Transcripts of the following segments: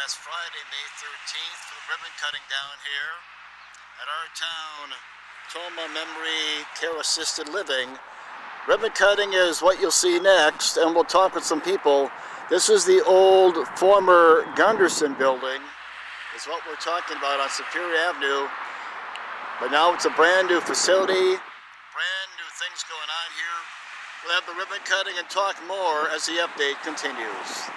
last Friday, May 13th, for the ribbon cutting down here at our town Toma Memory Care Assisted Living. Ribbon cutting is what you'll see next, and we'll talk with some people. This is the old former Gunderson building, is what we're talking about on Superior Avenue. But now it's a brand new facility, brand new things going on here. We'll have the ribbon cutting and talk more as the update continues.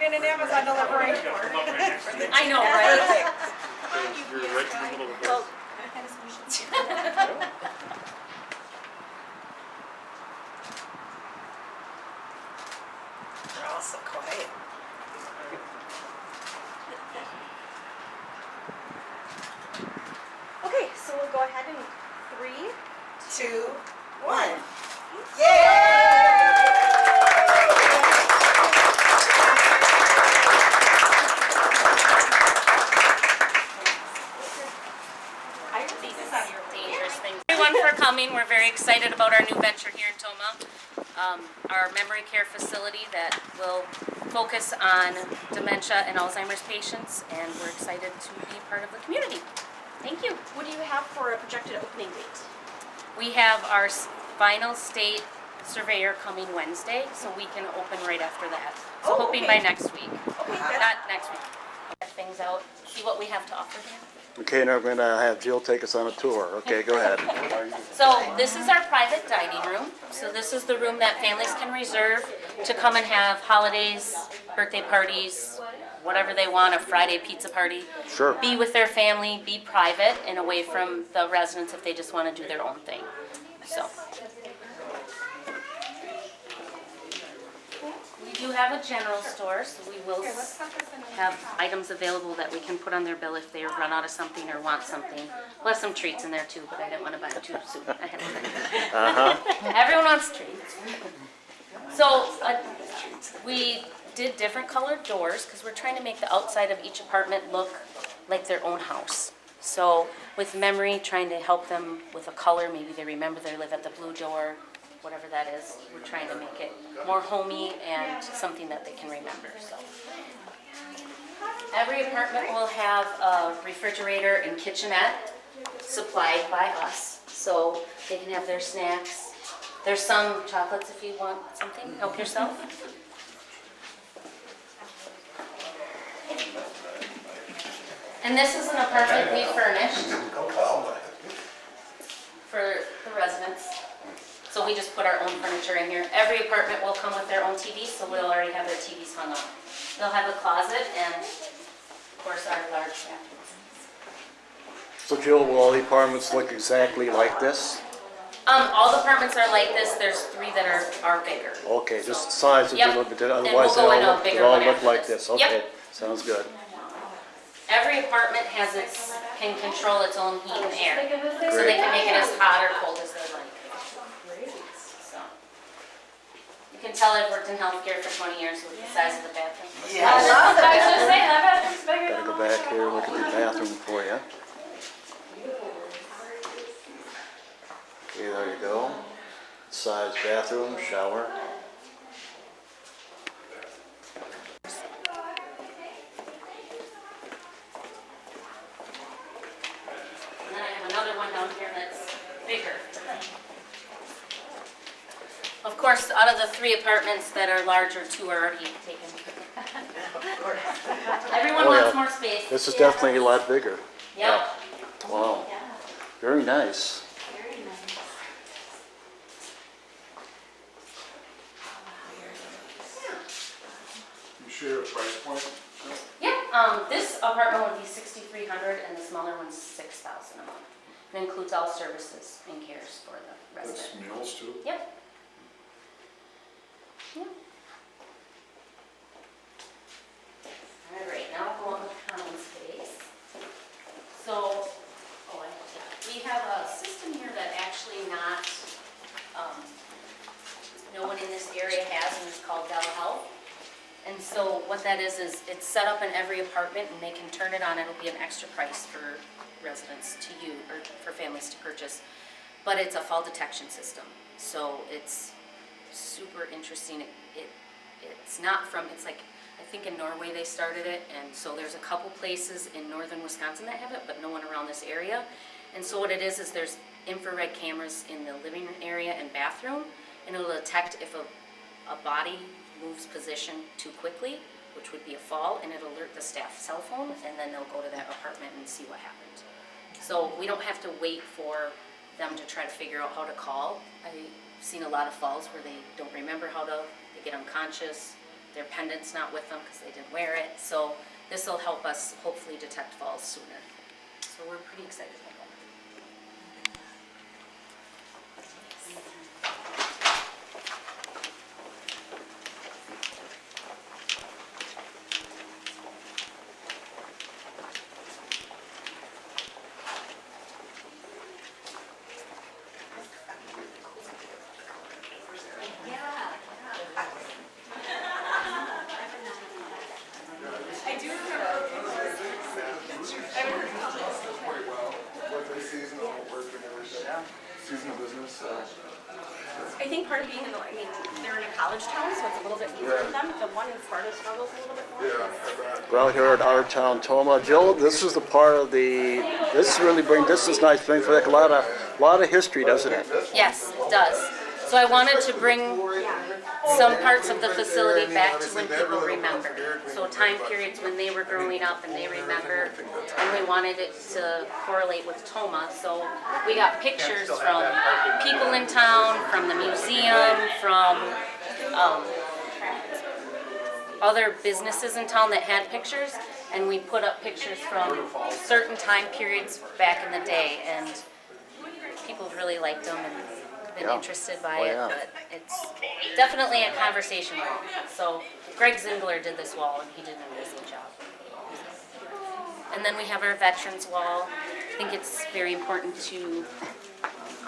In an Amazon delivery. I know, right? You're right in the middle of the They're all so quiet. Okay, so we'll go ahead in 3, 2, 1. Yay! Everyone for coming. We're very excited about our new venture here in Toma, our memory care facility that will focus on dementia and Alzheimer's patients, and we're excited to be part of the community. Thank you. what do you have for a projected opening date? We have our final state surveyor coming Wednesday, so we can open right after that. So Oh, hoping okay. by next week. Okay, Not next week. Check things out, see what we have to offer here. Okay, now we're going to have Jill take us on a tour. Okay, go ahead. So this is our private dining room. So this is the room that families can reserve to come and have holidays, birthday parties, whatever they want, a Friday pizza party. Sure. Be with their family, be private and away from the residents if they just want to do their own thing. So. We do have a general store, so we will have items available that we can put on their bill if they run out of something or want something. We'll have some treats in there too, but I didn't want to buy them too soon ahead of time. Everyone wants treats. So we did different colored doors because we're trying to make the outside of each apartment look like their own house. So with memory, trying to help them with a color, maybe they remember they live at the blue door, whatever that is. We're trying to make it more homey and something that they can remember. So every apartment will have a refrigerator and kitchenette supplied by us, so they can have their snacks. There's some chocolates if you want something. Help yourself. And this is an apartment we furnished for the residents. So we just put our own furniture in here. Every apartment will come with their own TV, so we'll already have their TVs hung up. They'll have a closet and, of course, our large bathrooms. So Jill, will all the apartments look exactly like this? All the apartments are like this. There's 3 that are bigger. Okay, just the size would be a little bit, And otherwise we'll go in a they all bigger one look after like this. this. Okay, sounds good. Every apartment can control its own heat and air, so they can make it as hot or cold as they like. So you can tell I've worked in healthcare for 20 years with the size of the bathroom. Yeah. I was just saying that bathroom's bigger. Gotta go back here, look at the bathroom for you. Okay, there you go. Size bathroom, shower. And then I have another one down here that's bigger. Of course, out of the 3 apartments that are larger, 2 are already taken. Everyone Oh, wants yeah. more space. This is definitely a lot bigger. Yep. Wow, very nice. You share a price point? Yep. This apartment would be $6,300 and the smaller one's $6,000 a month. It includes all services and cares for the That's resident. meals too? Yep. Yep. All right, now we'll go on with common space. So, we have a system here that actually not what that is it's set up in every apartment and they can turn it on. It'll be an extra price for residents to use or for families to purchase. But it's a fall detection system. So it's super interesting. It's not from, it's like, I think in Norway they started it, and so there's a couple places in northern Wisconsin that have it, but no one around this area. And so what it is there's infrared cameras in the living area and bathroom, and it'll detect if a body moves position too quickly, which would be a fall, and it'll alert the staff cell phone, and then they'll go to that apartment and see what happened. So we don't have to wait for them to try to figure out how to call. I've seen a lot of falls where they don't remember how to, they get unconscious, their pendant's not with them because they didn't wear it. So this will help us hopefully detect falls sooner. So we're pretty excited about that. I do remember. Quite well. Birthday season, work and everything. Season of business. I think part of being in the, I mean, they're in a college town, so it's a little bit easier for them. The one in Sparta struggles a little bit more. Yeah, I bet. We're out here at our town, Toma. Jill, this is the part of the, this is nice, brings back a lot of history, doesn't it? Yes, it does. So I wanted to bring some parts of the facility back to when people remember. So time periods when they were growing up and they remember, and we wanted it to correlate with Toma. So we got pictures from people in town, from the museum, from other businesses in town that had pictures, and we put up pictures from certain time periods back in the day, and people really liked them and been Yeah. interested by Oh, it, yeah. but it's definitely a conversation wall. So Greg Zingler did this wall, and he did an amazing job. And then we have our veterans wall. I think it's very important to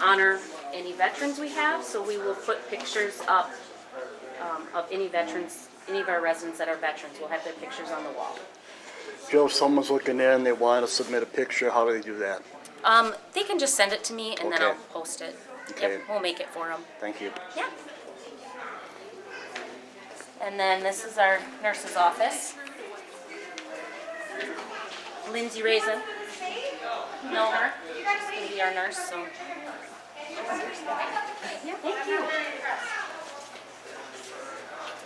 honor any veterans we have, so we will put pictures up of any veterans, any of our residents that are veterans will have their pictures on the wall. Jill, if someone's looking in, they want to submit a picture, how do they do that? They can just send it to me, and then Okay. I'll post it. Okay. Yep, we'll make it for them. Thank you. Yeah. And then this is our nurse's office. Lindsay Raisin. Know her? She's going to be our nurse, so. Yeah, thank you.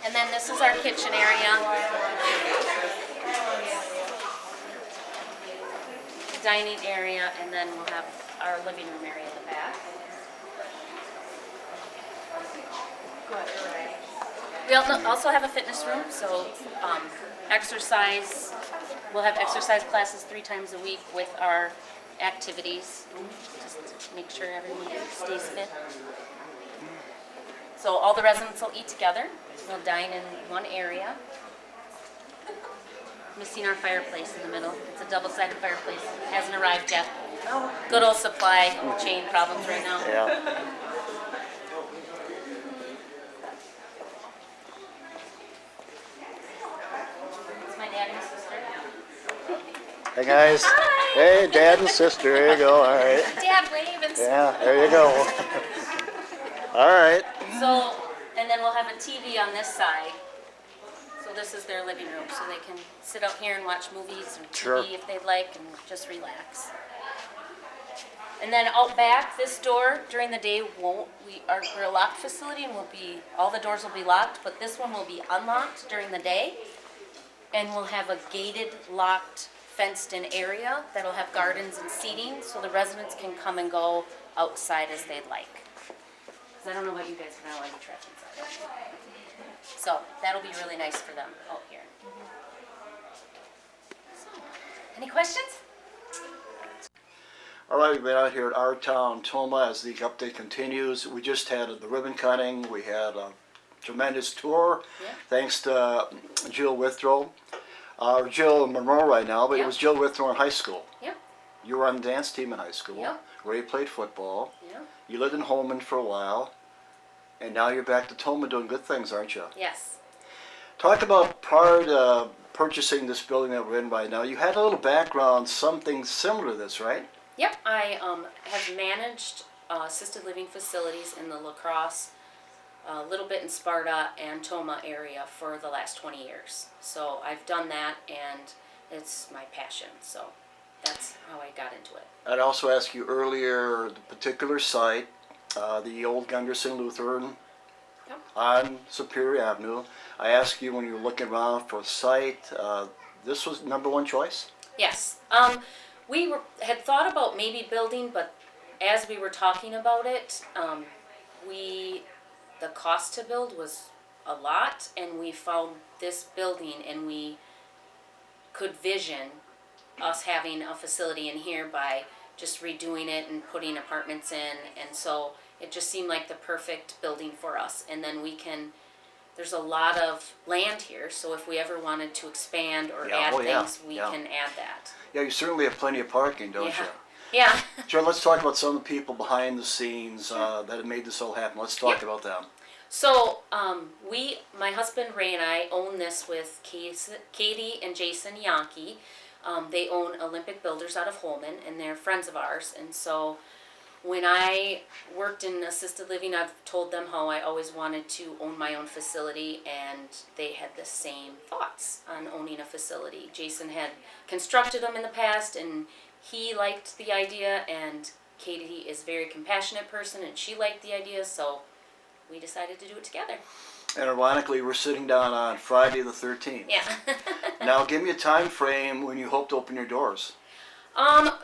And then this is our kitchen area. Dining area, and then we'll have our living room area in the back. We also have a fitness room, so exercise, we'll have exercise classes 3 times a week with our activities, just to make sure everyone stays fit. So all the residents will eat together. We'll dine in one area. Missing our fireplace in the middle. It's a double-sided fireplace. It hasn't arrived yet. Good old supply chain problems right now. Yeah. It's my dad and sister. Hey guys. Hi. Hey, dad and sister. There you go. All right. Dad wave and Yeah, there you go. All right. So, and then we'll have a TV on this side. So this is their living room, so they can sit out here and watch movies or TV Sure. if they'd like and just relax. And then out back, this door during the day we're a locked facility and all the doors will be locked, but this one will be unlocked during the day. And we'll have a gated, locked, fenced-in area that'll have gardens and seating, so the residents can come and go outside as they'd like. Because I don't know about you guys, but I don't like the trash inside. So that'll be really nice for them out here. So, any questions? All right, we've been out here at our town, Toma, as the update continues. We just had the ribbon cutting. We had a tremendous tour, Yeah. thanks to Jill Withrow. Jill Monroe right now, but it Yeah. was Jill Withrow in high school. Yep. You were on the dance team in high school. Yeah. Ray played football. Yeah. You lived in Holman for a while, and now you're back to Toma doing good things, aren't you? Yes. Talk about prior to purchasing this building that we're in right now. You had a little background, something similar to this, right? Yep, I have managed assisted living facilities in the La Crosse, a little bit in Sparta and Toma area for the last 20 years. So I've done that, and it's my passion. So that's how I got into it. I'd also ask you earlier the particular site, the old Gunderson Lutheran Yep. on Superior Avenue. I asked you when you were looking around for a site, this was number one choice? Yes. Had thought about maybe building, but as we were talking about it, the cost to build was a lot, and we found this building, and we could vision us having a facility in here by just redoing it and putting apartments in, and so it just seemed like the perfect building for us. And then there's a lot of land here, so if we ever wanted to expand or Yeah, add oh, yeah, things, we yeah. can add that. Yeah, you certainly have plenty of parking, don't Yeah. you? Yeah. Joe, let's talk about some of the people behind the scenes that have made this all happen. Let's talk about them. So, my husband Ray and I own this with Katie and Jason Yankee. They own Olympic Builders out of Holman, and they're friends of ours. And so, when I worked in assisted living, I've told them how I always wanted to own my own facility, and they had the same thoughts on owning a facility. Jason had constructed them in the past, and he liked the idea, and Katie is a very compassionate person, and she liked the idea, so we decided to do it together. And ironically, we're sitting down on Friday the 13th. Yeah. Now, give me a time frame when you hope to open your doors.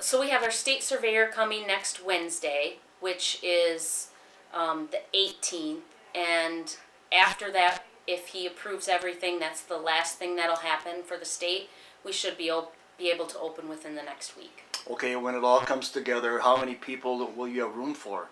So we have our state surveyor coming next Wednesday, which is the 18th, and after that, if he approves everything, that's the last thing that'll happen for the state. We should be able to open within the next week. Okay, when it all comes together, how many people will you have room for?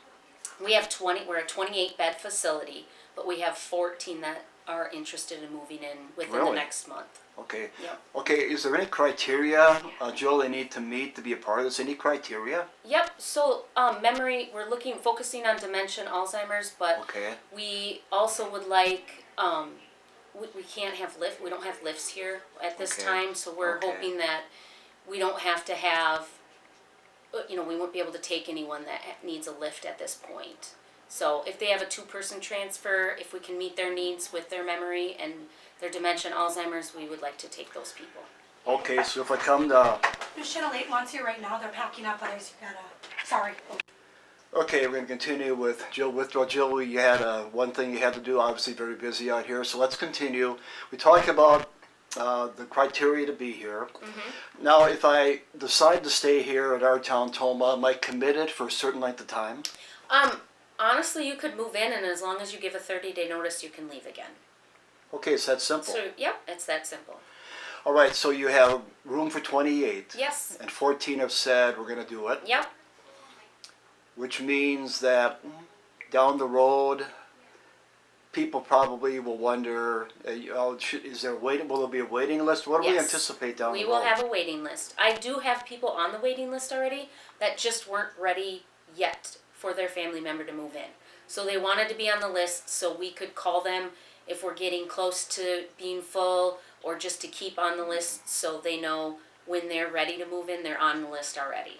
We have 20. We're a 28-bed facility, but we have 14 that are interested in moving in within Really? the next month. Okay. Yep. Okay, is there any criteria, Joe, they need to meet to be a part of this? Any criteria? Yep. So we're focusing on dementia, Alzheimer's, but Okay. we also would like. We can't have we don't have lifts here at this Okay. time, so we're Okay. hoping that we don't have to have. We won't be able to take anyone that needs a lift at this point. So if they have a 2-person transfer, if we can meet their needs with their memory and their dementia and Alzheimer's, we would like to take those people. Okay, so if I come to... There's Channel 8 ones here right now. They're packing up. Others, you gotta. Sorry. Okay, we're going to continue with Jill Withdraw. Jill, you had one thing you had to do, obviously very busy out here, so let's continue. We talked about the criteria to be here. Mm-hmm. Now, if I decide to stay here at our town, Toma, am I committed for a certain length of time? Honestly, you could move in, and as long as you give a 30-day notice, you can leave again. Okay, it's that simple. So, yep, it's that simple. All right, so you have room for 28. Yes. And 14 have said we're going to do it. Yep. Which means that down the road, people probably will wonder, is there will there be a waiting list? What do we Yes. anticipate down the We road? will have a waiting list. I do have people on the waiting list already that just weren't ready yet for their family member to move in. So they wanted to be on the list so we could call them if we're getting close to being full, or just to keep on the list so they know when they're ready to move in, they're on the list already.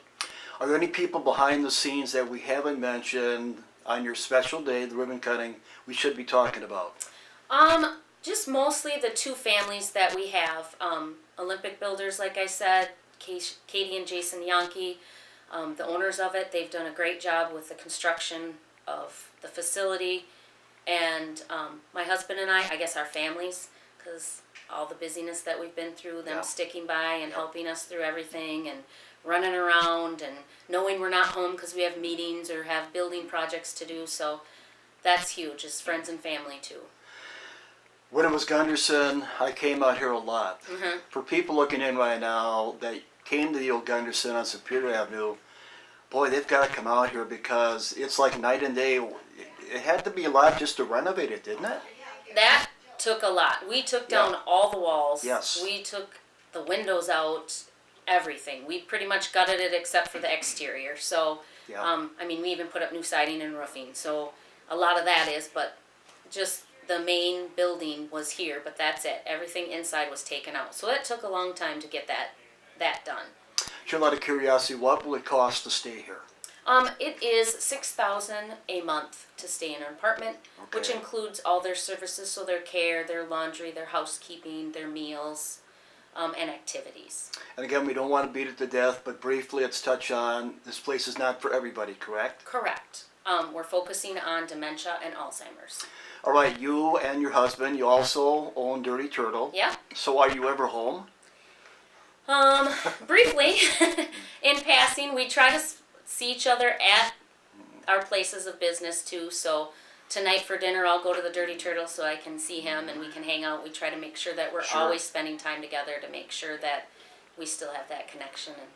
Are there any people behind the scenes that we haven't mentioned on your special day, the ribbon cutting, we should be talking about? Just mostly the 2 families that we have. Olympic Builders, like I said, Katie and Jason Yankee, the owners of it. They've done a great job with the construction of the facility. And my husband and I guess our families, because all the busyness that we've been through, them Yeah. sticking by and helping us through everything and running around and knowing we're not home because we have meetings or have building projects to do. So that's huge, as friends and family too. When it was Gunderson, I came out here a lot. Mm-hmm. For people looking in right now that came to the old Gunderson on Superior Avenue, boy, they've got to come out here because it's like night and day. It had to be a lot just to renovate it, didn't it? That took a lot. We took down Yeah. all the walls. Yes. We took the windows out, everything. We pretty much gutted it except for the exterior. So, Yeah. we even put up new siding and roofing. So a lot of that is, but just the main building was here, but that's it. Everything inside was taken out. So it took a long time to get that done. Just out of curiosity, what will it cost to stay here? It is $6,000 a month to stay in an apartment, which Okay. includes all their services, so their care, their laundry, their housekeeping, their meals, and activities. And again, we don't want to beat it to death, but briefly let's touch on, this place is not for everybody, correct? Correct. We're focusing on dementia and Alzheimer's. All right, you and your husband, you also own Dirty Turtle. Yeah. So are you ever home? Briefly, in passing, we try to see each other at our places of business too. So tonight for dinner, I'll go to the Dirty Turtle so I can see him and we can hang out. We try to make sure that we're Sure. always spending time together to make sure that we still have that connection. And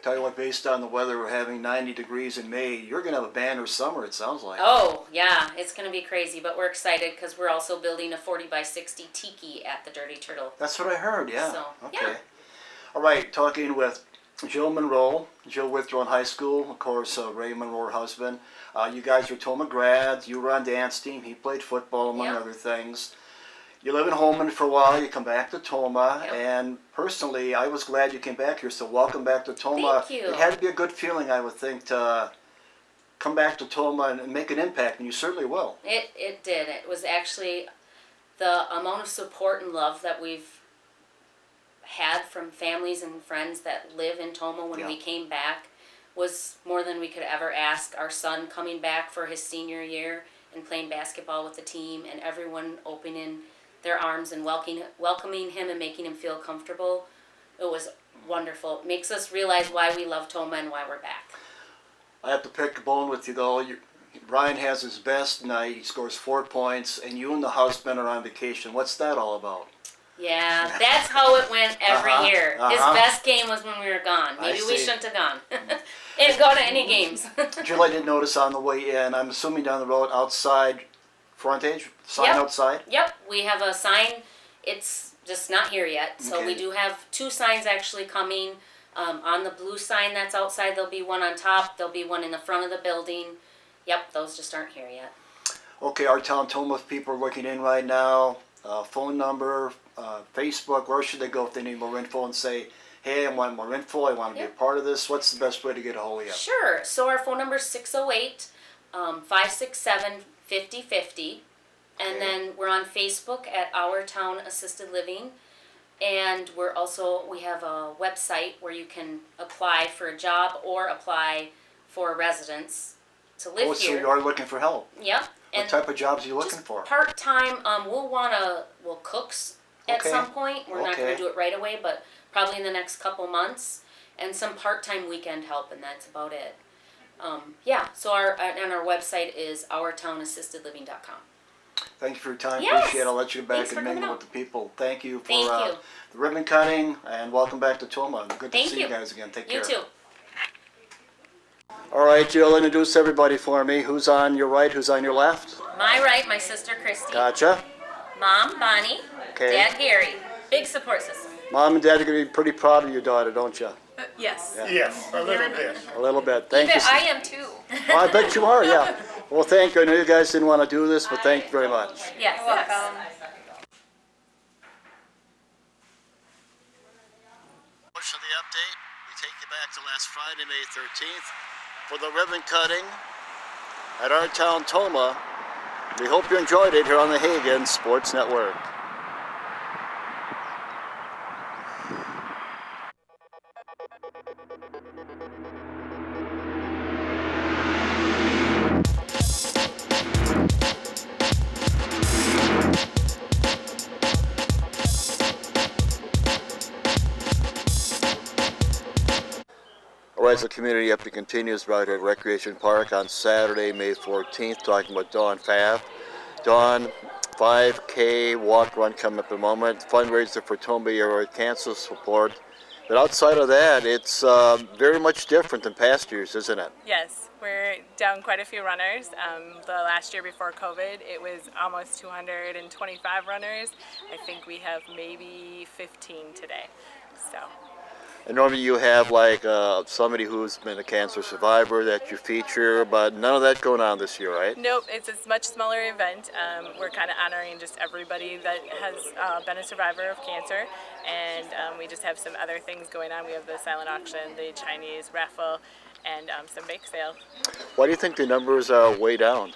Tell you what, based on the weather, we're having 90 degrees in May. You're going to have a banner summer, it sounds like. oh yeah, it's gonna be crazy, but we're excited because we're also building a 40 by 60 tiki at the Dirty Turtle. That's what I heard, yeah. So, okay. yeah. All right, talking with Jill Monroe, Jill Withrow in high school, of course, Ray Monroe, her husband. You guys are Toma grads. You were on dance team. He played football, among Yep. other things. You live in Holman for a while. You come back to Toma. Yep. And personally, I was glad you came back here. So welcome back to Toma. Thank you. It had to be a good feeling, I would think, to come back to Toma and make an impact, and you certainly will. It did. It was actually the amount of support and love that we've had from families and friends that live in Toma when Yeah. we came back was more than we could ever ask. Our son coming back for his senior year and playing basketball with the team, and everyone opening their arms and welcoming him and making him feel comfortable. It was wonderful. It makes us realize why we love Toma and why we're back. I have to pick a bone with you, though. Ryan has his best night. He scores 4 points, and you and the husband are on vacation. What's that all about? Yeah, that's how it went every Uh-huh, year. His uh-huh. best game was when we were gone. I Maybe we see. shouldn't have gone. Didn't go to any games. Jill, I did notice on the way in, I'm assuming down the road, outside frontage, sign Yep. outside? Yep, we have a sign. It's just not here yet. So we Okay. do have 2 signs actually coming. On the blue sign that's outside, there'll be one on top. There'll be one in the front of the building. Yep, those just aren't here yet. Okay, our town Toma people are looking in right now. Phone number, Facebook, where should they go if they need more info and say, hey, I want more info, I want to be a Yep. part of this? What's the best way to get a hold of you? Sure. So our phone number is 608-567-5050. And Okay. then we're on Facebook at Our Town Assisted Living. And we have a website where you can apply for a job or apply for a residence to live Oh, so here. you are looking for help. Yep. What type of jobs are you looking just for? part-time. We'll cooks at Okay. some point. We're not going Okay. to do it right away, but probably in the next couple months. And some part-time weekend help, and that's about it. So our website is ourtownassistedliving.com. Thank you for your time. Yes. Appreciate it. I'll let you get back Thanks and for coming mingle out. with the people. Thank you for Thank you. the ribbon cutting, and welcome back to Toma. Good to Thank see you. you guys again. Take You care. too. All right, Jill, introduce everybody for me. Who's on your right? Who's on your left? My right, my sister Christy. Gotcha. Mom, Bonnie. Okay. Dad, Gary. Big support system. Mom and Dad are going to be pretty proud of your daughter, don't you? Yes. Yeah. Yes, a little bit. A little bit. Thank you. I am too. Well, I bet you are, yeah. Well, thank you. I know you guys didn't want to do this, but thank you very much. Yes. Much of the update, we take you back to last Friday, May 13th, for the ribbon cutting at our town, Toma. We hope you enjoyed it here on the Hagen Sports Network. All right, so community update continues right at Recreation Park on Saturday, May 14th, talking about Dawn Fav. Dawn, 5K walk run coming up in a moment, fundraiser for Toma Area Cancer Support. But outside of that, it's very much different than past years, isn't it? Yes, we're down quite a few runners. The last year before COVID, it was almost 225 runners. I think we have maybe 15 today. So And normally you have like somebody who's been a cancer survivor that you feature, but none of that going on this year, right? Nope, it's a much smaller event. We're kind of honoring just everybody that has been a survivor of cancer, and we just have some other things going on. We have the silent auction, the Chinese raffle, and some bake sale. Why do you think the numbers are way down?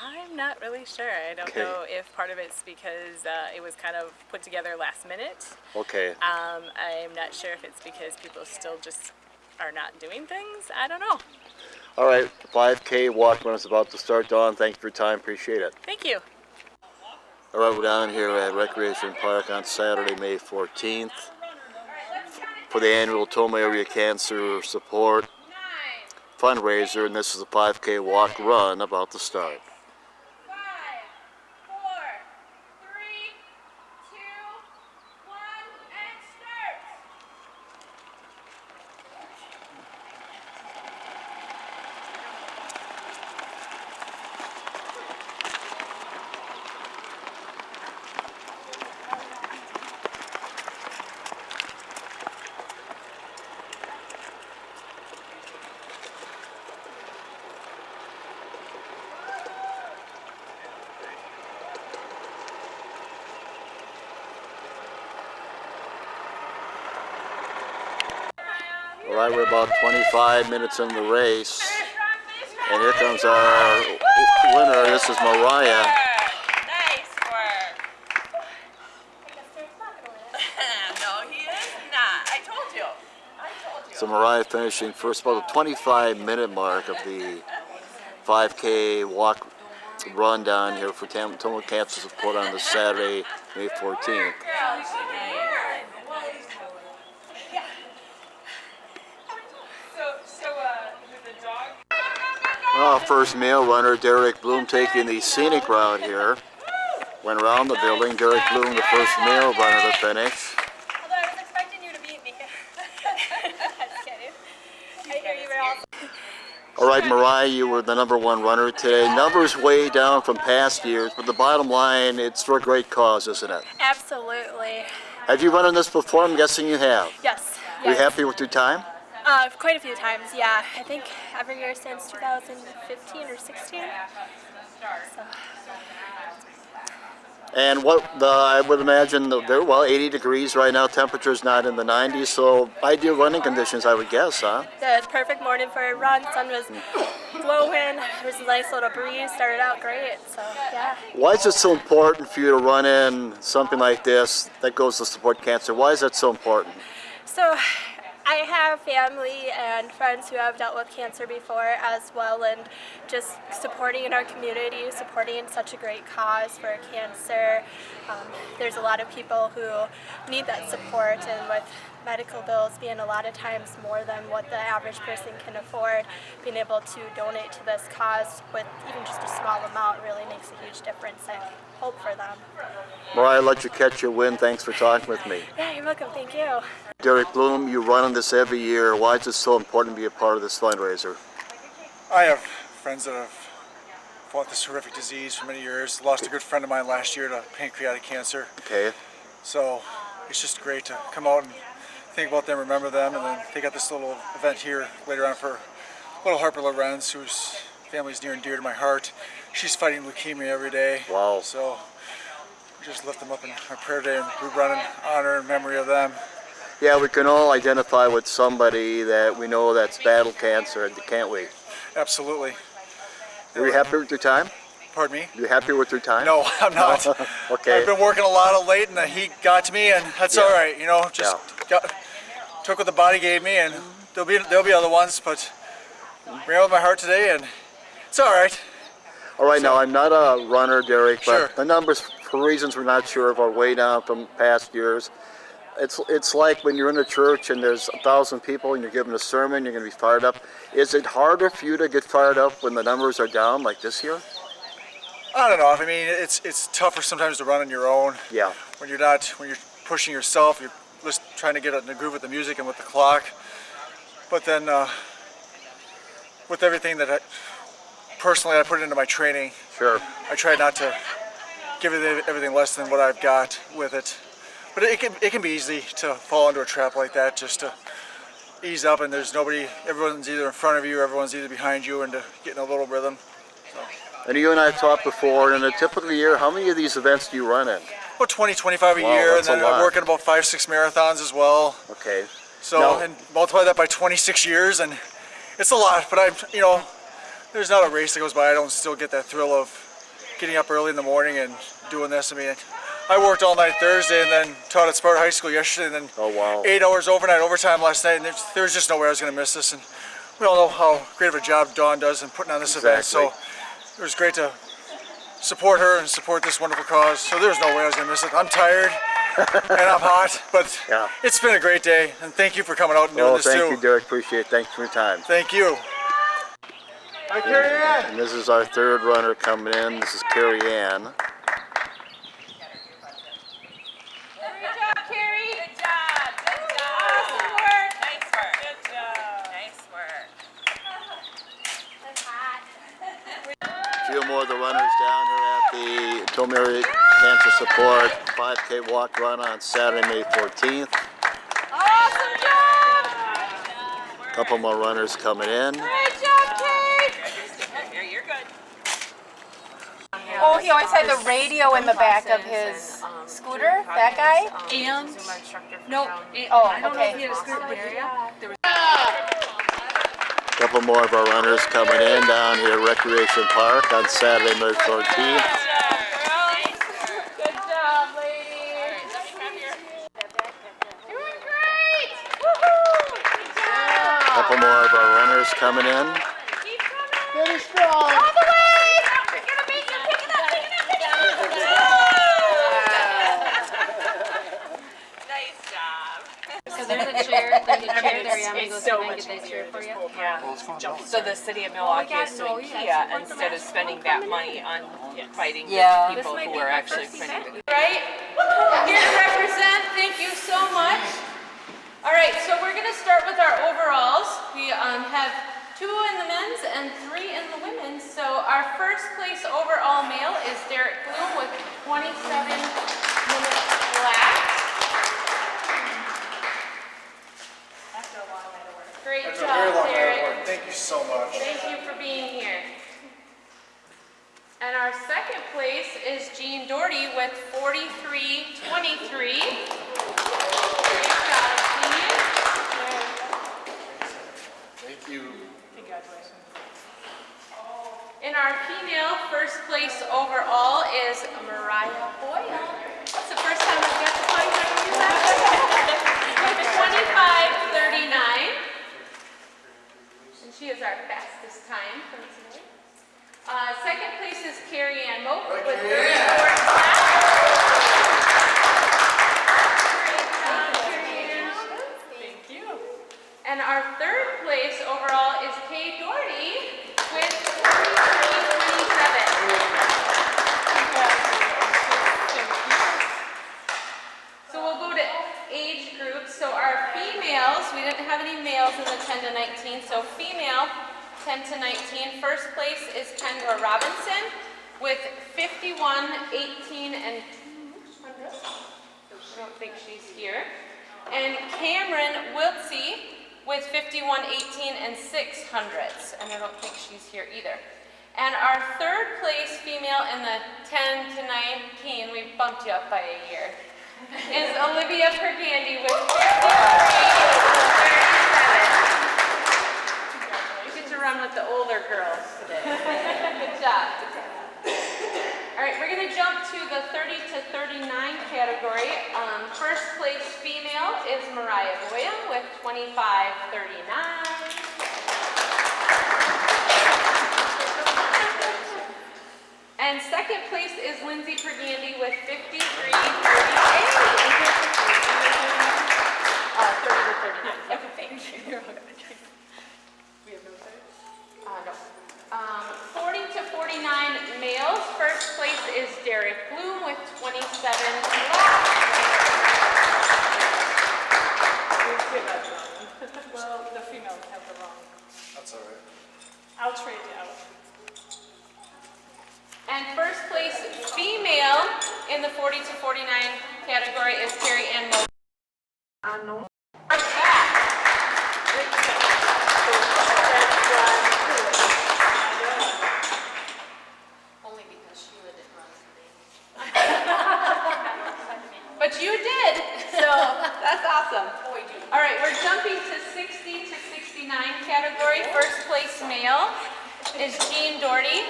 I'm not really sure. I don't Okay. know if part of it's because it was kind of put together last minute. Okay. I'm not sure if it's because people still just are not doing things. I don't know. All right, 5K walk run is about to start. Dawn, thanks for your time. Appreciate it. Thank you. All right, we're down here at Recreation Park on Saturday, May 14th for the annual Toma Area Cancer Support fundraiser, and this is a 5K walk run about to start. 5, 4, 3, 2, 1, and start! All right, we're about 25 minutes in the race, and here comes our winner. This is Mariah. Nice work. No, he is not. I told you. So Mariah finishing first, about the 25-minute mark of the 5K walk run down here for Toma Cancer Support on this Saturday, May 14th. First male runner, Derek Bloom, taking the scenic route here. Went around the building. Derek Bloom, the first male runner to finish. Although I was expecting you to beat me. Just kidding. I hear you were also. All right, Mariah, you were the #1 runner today. Numbers way down from past years, but the bottom line, it's for a great cause, isn't it? Absolutely. Have you run on this before? I'm guessing you have. Yes. Are you happy with your time? Quite a few times, yeah. I think every year since 2015 or 16. So. And I would imagine they're 80 degrees right now. Temperature's not in the 90s, so ideal running conditions, I would guess, huh? The perfect morning for a run. Sun was glowing. There was a nice little breeze. Started out great. So yeah. Why is it so important for you to run in something like this that goes to support cancer? Why is that so important? So I have family and friends who have dealt with cancer before as well, and just supporting in our community, supporting such a great cause for cancer. There's a lot of people who need that support, and with medical bills being a lot of times more than what the average person can afford, being able to donate to this cause with even just a small amount really makes a huge difference. I hope for them. Mariah, let you catch your win. Thanks for talking with me. Yeah, you're welcome. Thank you. Derek Bloom, you run on this every year. Why is it so important to be a part of this fundraiser? I have friends that have fought this horrific disease for many years. Lost a good friend of mine last year to pancreatic cancer. Okay. So it's just great to come out and think about them, remember them, and then they got this little event here later on for little Harper Lorenz, whose family is near and dear to my heart. She's fighting leukemia every day. Wow. So we just lift them up in our prayer day, and we run in honor and memory of them. Yeah, we can all identify with somebody that we know that's battled cancer, can't we? Absolutely. Are you happy with your time? Pardon me? You happy with your time? No, I'm not. Okay. I've been working a lot of late, and the heat got to me, and that's Yeah. all right. You know, just took what the body gave me, and there'll be other ones, but ran with my heart today, and it's all right. All right, now I'm not a runner, Derek, but Sure. the numbers, for reasons we're not sure of, are way down from past years. It's like when you're in a church and there's 1,000 people and you're giving a sermon, you're going to be fired up. Is it harder for you to get fired up when the numbers are down like this year? I don't know. I mean, it's tougher sometimes to run on your own. Yeah. When you're pushing yourself, you're just trying to get in the groove with the music and with the clock. But then, with everything that I put into my training, Sure. I try not to give it everything less than what I've got with it. But it can be easy to fall into a trap like that, just to ease up and there's nobody, everyone's either in front of you or everyone's either behind you, and to get in a little rhythm. So. And you and I talked before, in a typical year, how many of these events do you run in? About 20, 25 a Wow, year, and that's a then lot. I work at about 5, 6 marathons as well. Okay. So, Now- and multiply that by 26 years, and it's a lot, but you know, there's not a race that goes by I don't still get that thrill of getting up early in the morning and doing this. I mean, I worked all night Thursday and then taught at Sparta High School yesterday, and then Oh, wow. 8 hours overnight overtime last night, and there was just no way I was going to miss this. And we all know how great of a job Dawn does in putting on this event, so it was great to support her and support this wonderful cause. So there was no way I was going to miss it. I'm tired and I'm hot, but Yeah. it's been a great day, and thank you for coming out and doing Oh, this too. thank you, Derek. Appreciate it. Thanks for your time. Thank you. Hi, Carrie Ann. And this is our third runner coming in. This is Carrie Ann. Good job, Carrie. Good job. Good job. Awesome work. Nice work. Good job. Nice work. A few more of the runners down here at the Tomiri Cancer Support 5K Walk Run on Saturday, May 14th. Awesome job. A couple more runners coming in. Great job, Kate. Here, you're good. Oh, he always had the radio in the back of his scooter, that guy? And no, Oh, I don't know if okay. he had a skirt, but Couple more of our runners coming in down here at Recreation Park on Saturday, May 14th. Good job, ladies. Doing great. Woohoo. Good job. Couple more of our runners coming in. Keep coming. Pretty strong. All the way. We're gonna make you pick it up, pick it up, pick it up. Nice job. So there's a chair there, yeah, I'm gonna go through and get that chair for you. Yeah. So the city of Milwaukee is suing Kia instead of spending that money on fighting the people who are actually printing. Right? Here to represent, thank you so much. All right, so we're gonna start with our overalls. We have 2 in the men's and 3 in the women's. So our first place overall male is Derek Bloom with 27 minutes flat. Great That's a very job, long Derek. hour. Thank you so much. Thank you for being here. And our second place is Jean Doherty with 43:23. Great job, Jean. Thank you. In our female, first place overall is Mariah Boyle. That's the first time I've got to find her to do that. With 25:39. And she is our fastest time from today. Second place is Carrie Ann Moak with 34 flat. Great job, Carrie Ann. Thank you. And our third place overall is Kay Doherty with 43:27. So we'll go to age groups. So our females, we didn't have any males in the 10 to 19, so female 10 to 19. First place is Kendra Robinson with 51:18 and 200. I don't think she's here. And Cameron Wiltsey with 51:18 and 600ths, and I don't think she's here either. And our third place female in the 10 to 19, we bumped you up by a year, is Olivia Pergandy with 53:37. You get to run with the older girls today. Good job. All right, we're going to jump to the 30 to 39 category. First place female is Mariah Boyle with 25:39. And second place is Lindsay Pergandy with 53:38. 30 to 39. Yep, thank you. We have no no. 40 to 49 males. First place is Derek Bloom with 27 flat. Well, the females have the wrong. That's all right. I'll trade you out. And first place female in the 40 to 49 category is Carrie Ann Moak. Is Awesome. All right, we're jumping to 60 to 69 category. First place male is Jean Doherty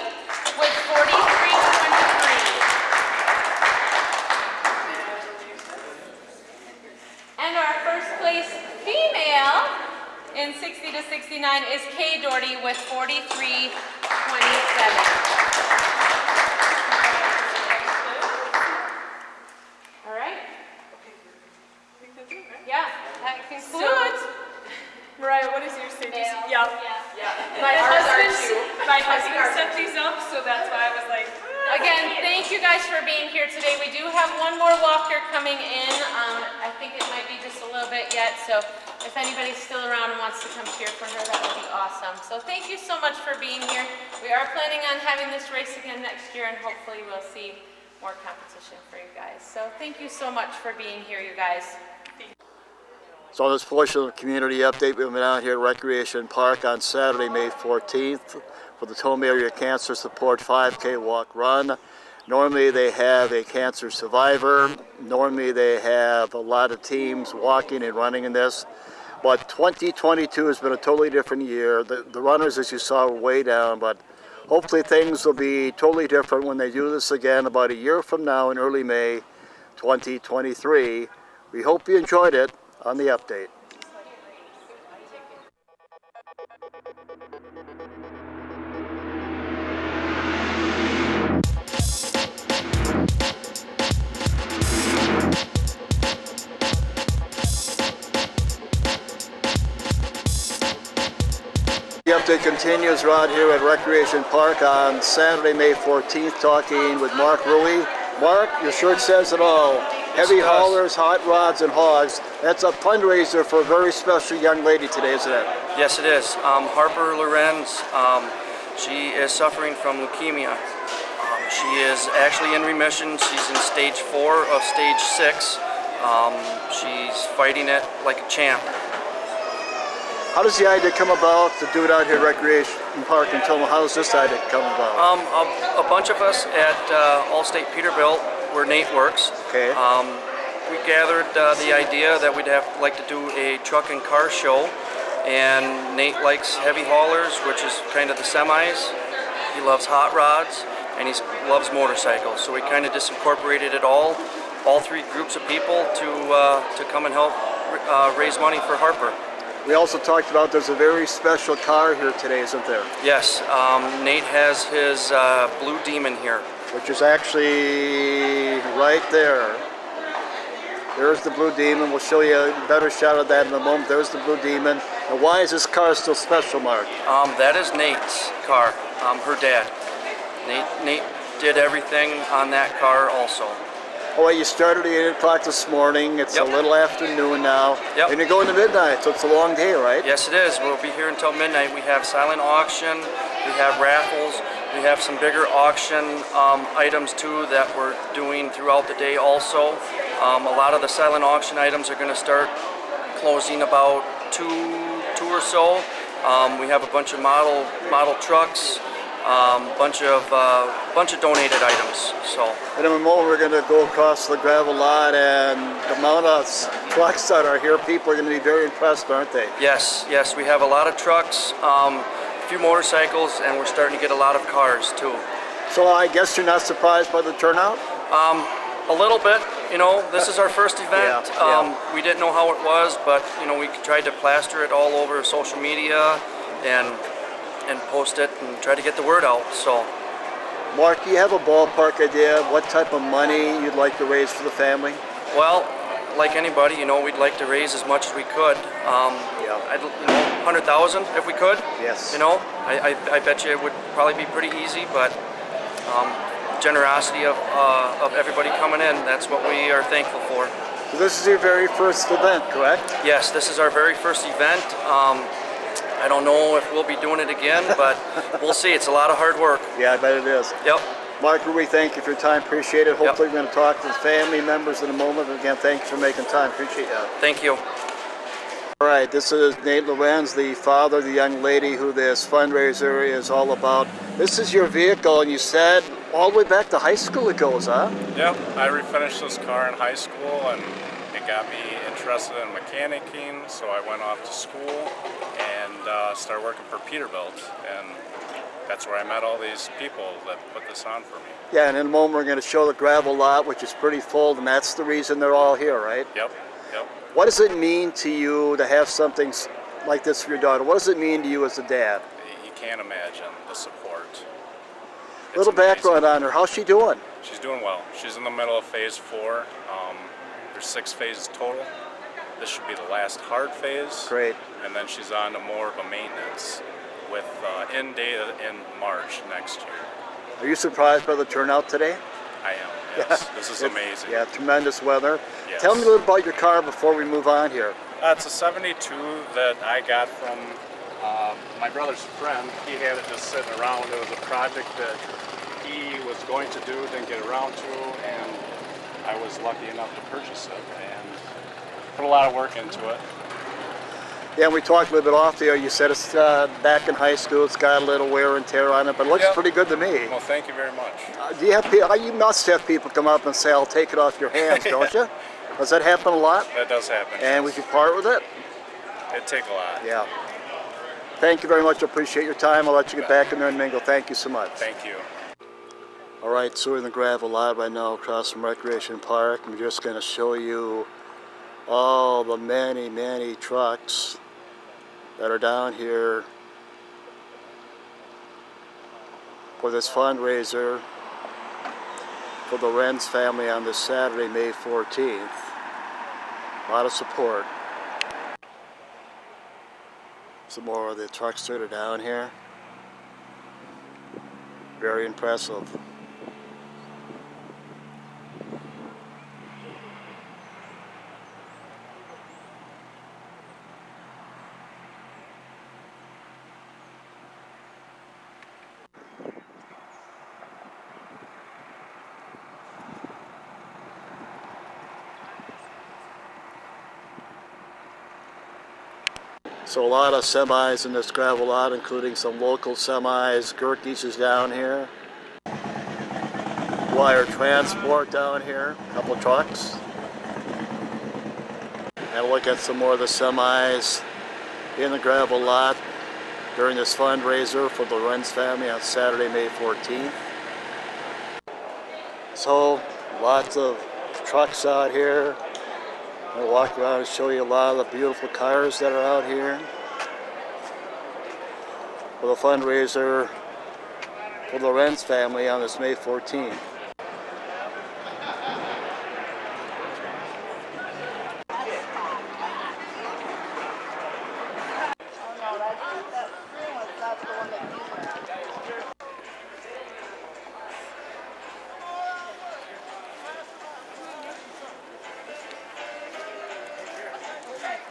with 43.23. And our first place female in 60 to 69 is Kay Doherty with 43.27. All right. Yeah, that concludes. Mariah, what is your safety? Yep. My husband set these up, so that's why I was like. Again, thank you guys for being here today. We do have one more walker coming in. I think it might be just a little bit yet, so if anybody's still around and wants to come cheer for her, that would be awesome. So thank you so much for being here. We are planning on having this race again next year, and hopefully we'll see more competition for you guys. So thank you so much for being here, you guys. So on this portion of the community update, we've been out here at Recreation Park on Saturday, May 14th for the Tome Area Cancer Support 5K Walk Run. Normally they have a cancer survivor. Normally they have a lot of teams walking and running in this. But 2022 has been a totally different year. The runners, as you saw, were way down, but hopefully things will be totally different when they do this again about a year from now in early May 2023. We hope you enjoyed it on the update. The update continues right here at Recreation Park on Saturday, May 14th, talking with Mark Ruey. Mark, your shirt says it all. Heavy haulers, hot rods, and hogs. That's a fundraiser for a very special young lady today, isn't it? Yes, it is. Harper Lorenz, she is suffering from leukemia. She is actually in remission. She's in stage 4 of stage 6. She's fighting it like a champ. How does the idea come about to do it out here at Recreation Park in Toma? How does this idea come about? A bunch of us at Allstate Peterbilt, where Nate works, Okay. we gathered the idea that we'd like to do a truck and car show, and Nate likes heavy haulers, which is kind of the semis. He loves hot rods, and he loves motorcycles. So we kind of just incorporated it all 3 groups of people to come and help raise money for Harper. We also talked about there's a very special car here today, isn't there? Yes, Nate has his Blue Demon here. Which is actually right there. There's the Blue Demon. We'll show you a better shot of that in a moment. There's the Blue Demon. And why is this car still special, Mark? That is Nate's car, her dad. Nate did everything on that car also. Oh, well, you started at 8 o'clock this morning. It's a little afternoon now. Yep. And you're going to midnight, so it's a long day, right? Yes, it is. We'll be here until midnight. We have silent auction, we have raffles, we have some bigger auction items too that we're doing throughout the day also. A lot of the silent auction items are going to start closing about 2 or so. We have a bunch of model trucks. Bunch of donated items. So. And in a moment, we're going to go across the gravel lot, and the amount of trucks that are here, people are going to be very impressed, aren't they? Yes. We have a lot of trucks, a few motorcycles, and we're starting to get a lot of cars too. So I guess you're not surprised by the turnout? A little bit. This is our first event. We didn't know how it was, but we tried to plaster it all over social media and post it and try to get the word out. So, Mark, do you have a ballpark idea of what type of money you'd like to raise for the family? Well, like anybody, we'd like to raise as much as we could. 100,000 if we could. Yes. I bet you it would probably be pretty easy, but generosity of everybody coming in, that's what we are thankful for. So this is your very first event, correct? Yes, this is our very first event. I don't know if we'll be doing it again, but we'll see. It's a lot of hard work. Yeah, I bet it is. Yep. Mark, we thank you for your time. Appreciate it. Hopefully we're going to talk to the family members in a moment. Again, thank you for making time. Appreciate it. Thank you. All right, this is Nate Lorenz, the father of the young lady who this fundraiser is all about. This is your vehicle, and you said all the way back to high school it goes, huh? Yep, I refinished this car in high school, and it got me interested in mechanicking, so I went off to school and started working for Peterbilt, and that's where I met all these people that put this on for me. Yeah, and in a moment we're going to show the gravel lot, which is pretty full, and that's the reason they're all here, right? Yep, yep. What does it mean to you to have something like this for your daughter? What does it mean to you as a dad? You can't imagine the support. It's Little amazing. background on her. How's she doing? She's doing well. She's in the middle of phase 4. There's 6 phases total. This should be the last hard phase. Great. And then she's on to more of a maintenance with end date in March next year. Are you surprised by the turnout today? I am, yes. This is amazing. Yeah, tremendous weather. Yes. Tell me a little about your car before we move on here. It's a 72 that I got from my brother's friend. He had it just sitting around. It was a project that he was going to do, didn't get around to, and I was lucky enough to purchase it and put a lot of work into it. Yeah, and we talked a little bit off there. You said it's back in high school. It's got a little wear and tear on it, but it looks pretty good to me. Well, thank you very much. Do you have people? You must have people come up and say, "I'll take it off your hands," don't you? Does that happen a lot? That does happen. And we can part with it? It'd take a lot. Yeah. Thank you very much. I appreciate your time. I'll let you get back in there and mingle. Thank you so much. Thank you. All right, so we're in the gravel lot right now across from Recreation Park. I'm just going to show you all the many, many trucks that are down here for this fundraiser for the Renz family on this Saturday, May 14th. A lot of support. Some more of the trucks that are down here. Very impressive. So a lot of semis in this gravel lot, including some local semis. Gerke's is down here. Wire Transport down here, a couple of trucks. And look at some more of the semis in the gravel lot during this fundraiser for the Renz family on Saturday, May 14th. So lots of trucks out here. I'll walk around and show you a lot of the beautiful cars that are out here for the fundraiser for the Renz family on this May 14th.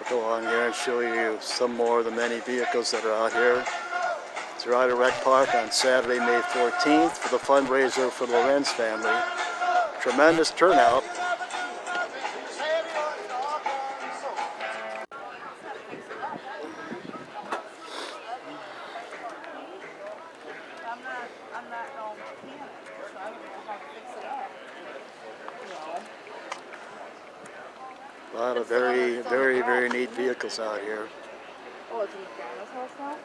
Go along here and show you some more of the many vehicles that are out here. It's right at Rec Park on Saturday, May 14th for the fundraiser for the Renz family. Tremendous turnout. A lot of very, very, very neat vehicles out here. Oh, it's in McDonald's house now?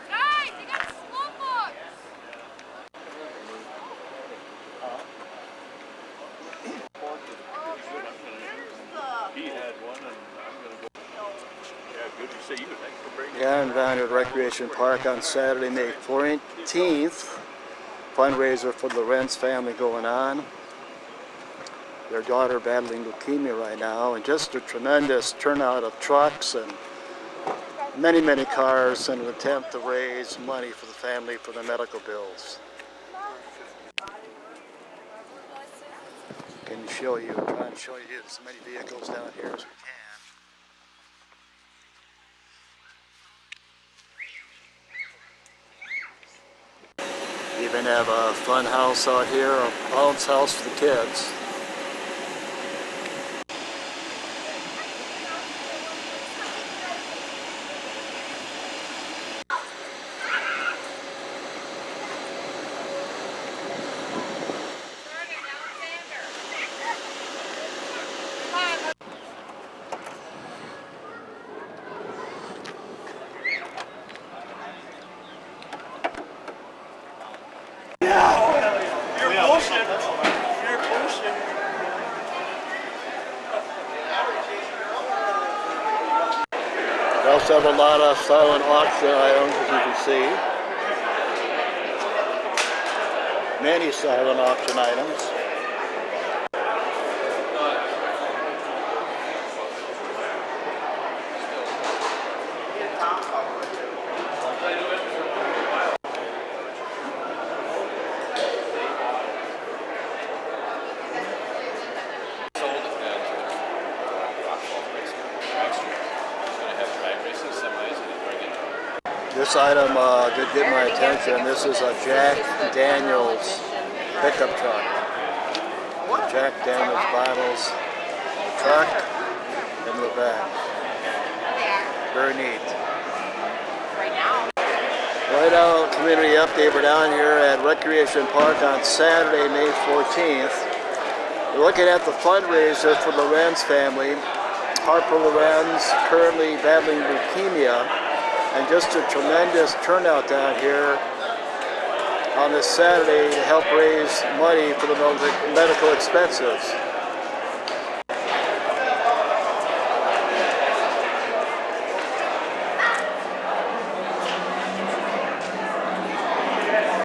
Guys, you got slow books! He had one, and I'm gonna go. Yeah, good to see you. Thanks for bringing. Yeah, I'm down at Recreation Park on Saturday, May 14th. Fundraiser for the Renz family going on. Their daughter battling leukemia right now, and just a tremendous turnout of trucks and many, many cars in an attempt to raise money for the family for their medical bills. Can you show you? Try and show you as many vehicles down here as we can. Even have a fun house out here, a bounce house for the kids. also have a lot of silent auction items, as you can see. Many silent auction items. This item did get my attention. This is a Jack Daniels pickup truck. Jack Daniels bottles truck in the back. Very neat. Right now, community update. We're down here at Recreation Park on Saturday, May 14th. We're looking at the fundraiser for Lorenz family. Harper Lorenz, currently battling leukemia, and just a tremendous turnout down here on this Saturday to help raise money for the medical expenses.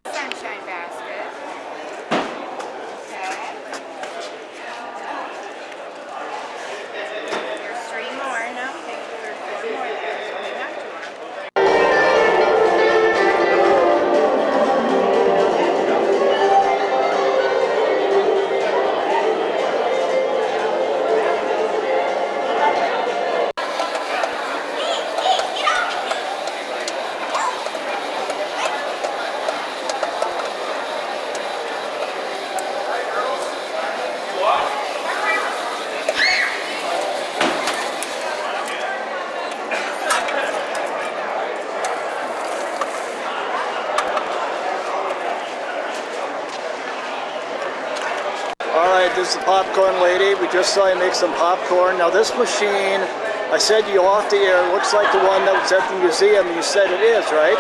Sunshine basket. There's 3 more now. There's 4 more there. So we got 2 more. Alright, this is the popcorn lady. We just saw you make some popcorn. Now this machine, I said you off the air, looks like the one that was at the museum. You said it is, right?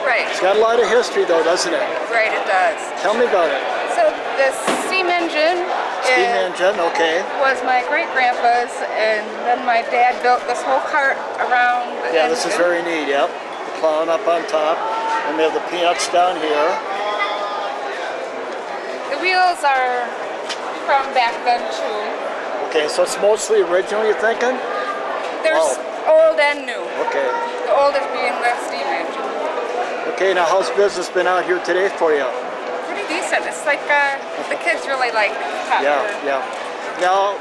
Right. It's got a lot of history though, doesn't it? Right, it does. Tell me about it. So the steam engine Steam engine, okay. was my great-grandpa's, and then my dad built this whole cart around the Yeah, this is engine. very neat, yep. The clown up on top. And we have the peanuts down here. The wheels are from back then too. Okay, so it's mostly original, you're thinking? There's Wow. old and new. Okay. The oldest being the steam engine. Okay, now how's business been out here today for you? Pretty decent. It's like the kids really like it. Yeah, yeah. Now,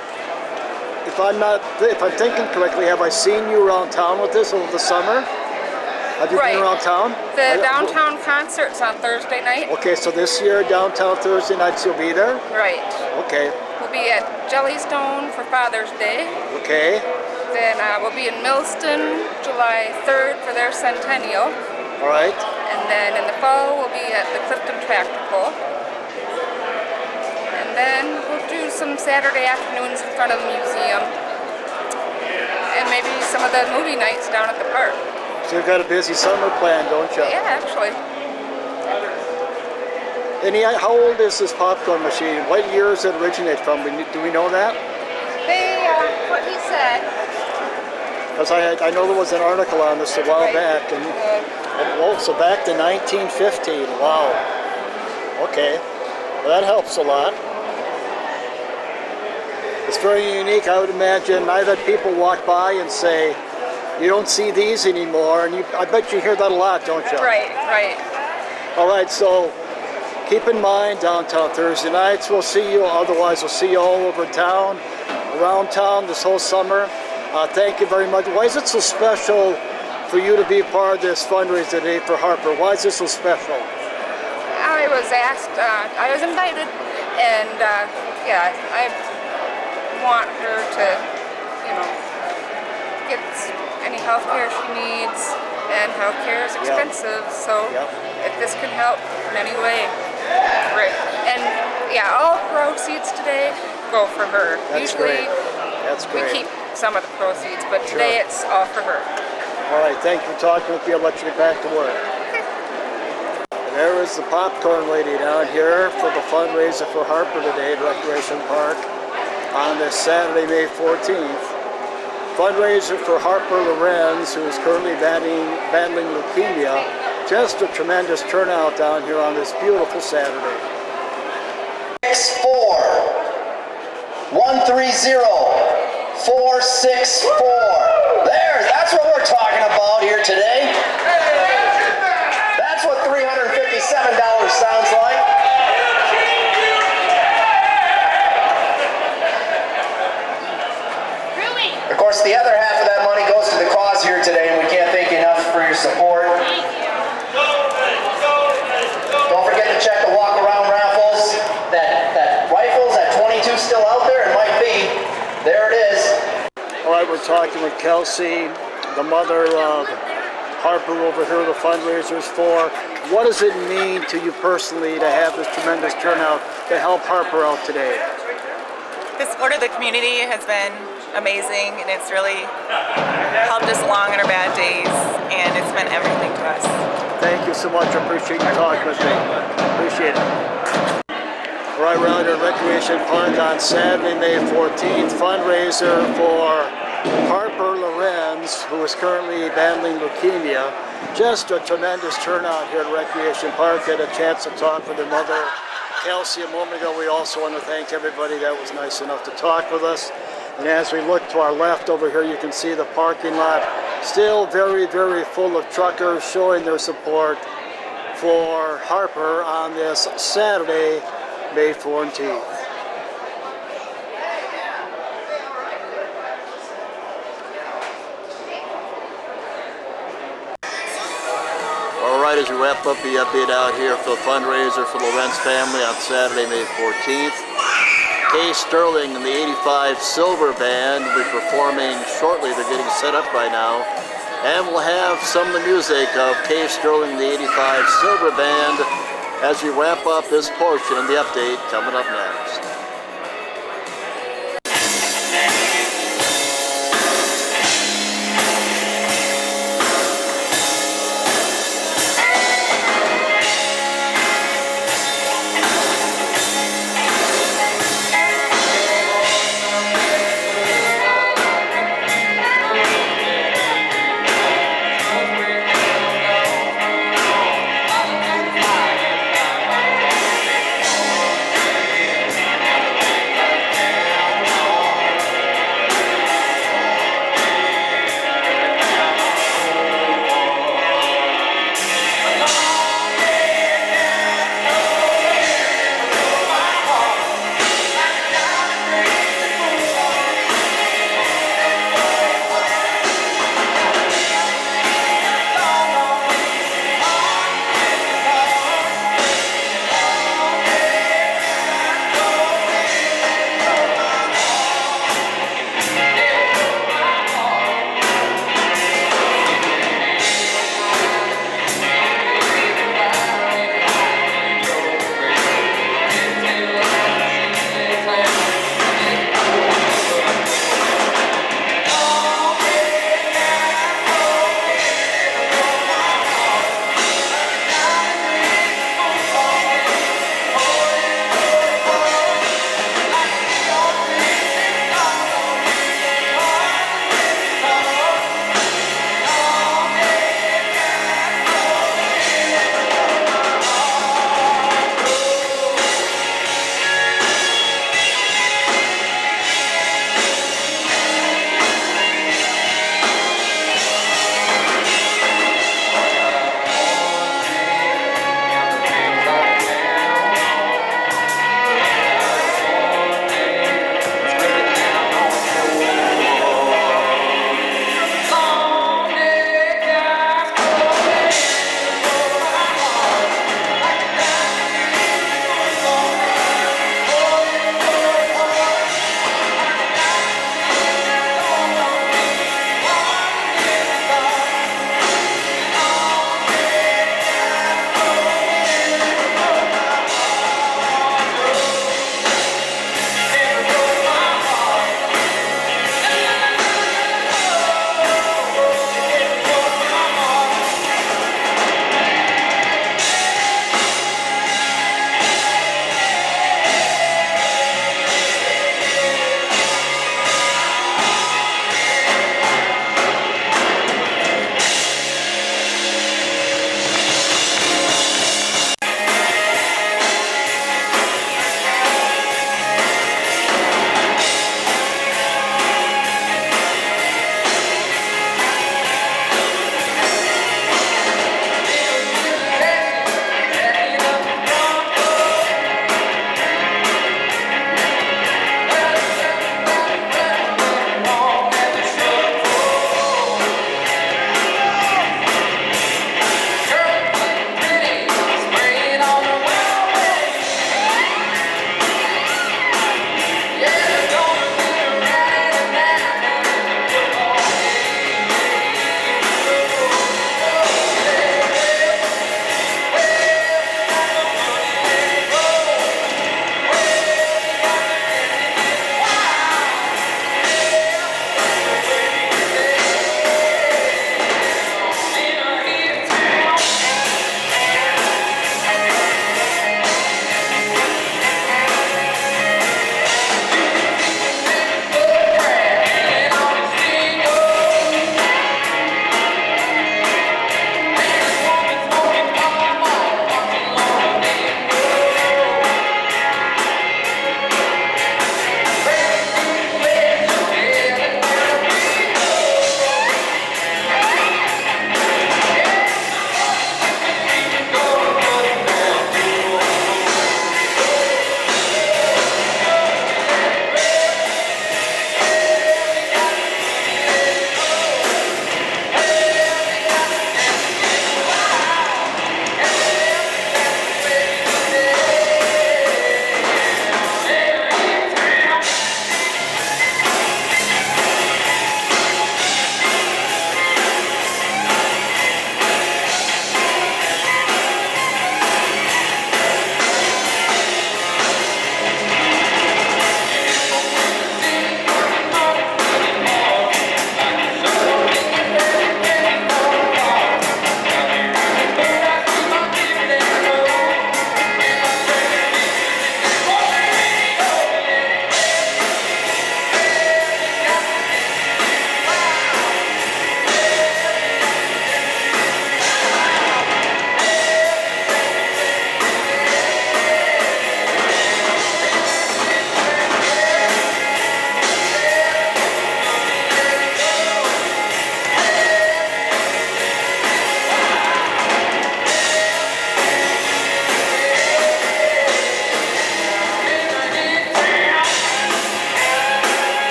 if I'm thinking correctly, have I seen you around town with this over the summer? Have you been around town? The downtown concert's on Thursday night. Okay, so this year, downtown Thursday nights you'll be there? Right. Okay, We'll be at Jellystone for Father's Day. okay. Then we'll be in Millston July 3rd for their centennial. All right. And then in the fall we'll be at the Clifton Tractor Pull. And then we'll do some Saturday afternoons in front of the museum. And maybe some of the movie nights down at the park. So you've got a busy summer plan, don't you? Yeah, actually. How old is this popcorn machine? What year does it originate from? Do we know that? What he said. Because I know there was an article on this a while back, and so back to 1915. Wow. Okay, well, that helps a lot. It's very unique. I would imagine I've had people walk by and say, "You don't see these anymore," and I bet you hear that a lot, don't you? Right, right. All right, so keep in mind, downtown Thursday nights, we'll see you. Otherwise, we'll see you all over town, around town this whole summer. Thank you very much. Why is it so special for you to be a part of this fundraiser today for Harper? Why is this so special? I was asked, I was invited, and yeah, I want her to, get any health care she needs, and health care is expensive, so if this can help in any way, great. And yeah, all proceeds today go for her. That's Usually great. That's great. we keep some of the proceeds, but today it's all for her. All right, thank you for talking with me. I'll let you get back to work. And there is the popcorn lady down here for the fundraiser for Harper today at Recreation Park on this Saturday, May 14th. fundraiser for Harper Lorenz, who is currently battling leukemia. Just a tremendous turnout down here on this beautiful Saturday. 130-464. That's what we're talking about here today. That's what $357 sounds like. Of course, the other half of that money goes to the cause here today, and we can't thank you enough for your support. Don't forget to check the walk-around raffles. That rifle's at 22 still out there. It might be. There it is. All right, we're talking with Kelsey, the mother of Harper over here, the fundraisers for. What does it mean to you personally to have this tremendous turnout to help Harper out today? The support of the community has been amazing, and it's really helped us along in our bad days, and it's been everything to us. Thank you so much. I appreciate you talking with me. Appreciate it. All right, we're out at Recreation Park on Saturday, May 14th. Fundraiser for Harper Lorenz, who is currently battling leukemia. Just a tremendous turnout here at Recreation Park. Had a chance to talk with her mother, Kelsey, a moment ago. We also want to thank everybody that was nice enough to talk with us. And as we look to our left over here, you can see the parking lot still very, very full of truckers showing their support for Harper on this Saturday, May 14th. All right, as we wrap up the update out here for the fundraiser for the Lorenz family on Saturday, May 14th. Kay Sterling and the 85 Silver Band will be performing shortly. They're getting set up right now. And we'll have some of the music of Kay Sterling and the 85 Silver Band as we wrap up this portion of the update coming up next.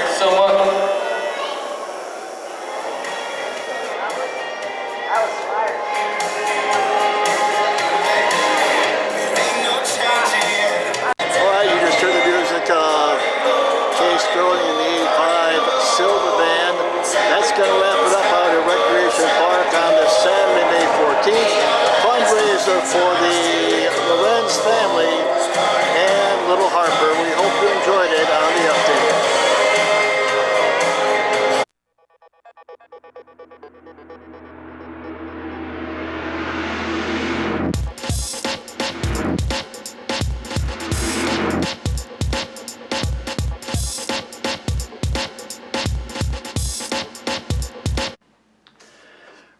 Thanks so much. Alright, you just heard the music of Case Sterling and the 85 Silver Band. That's going to wrap it up out at Recreation Park on this Saturday, May 14th. Fundraiser for the Lorenz family and Little Harper. We hope you enjoyed it on the update.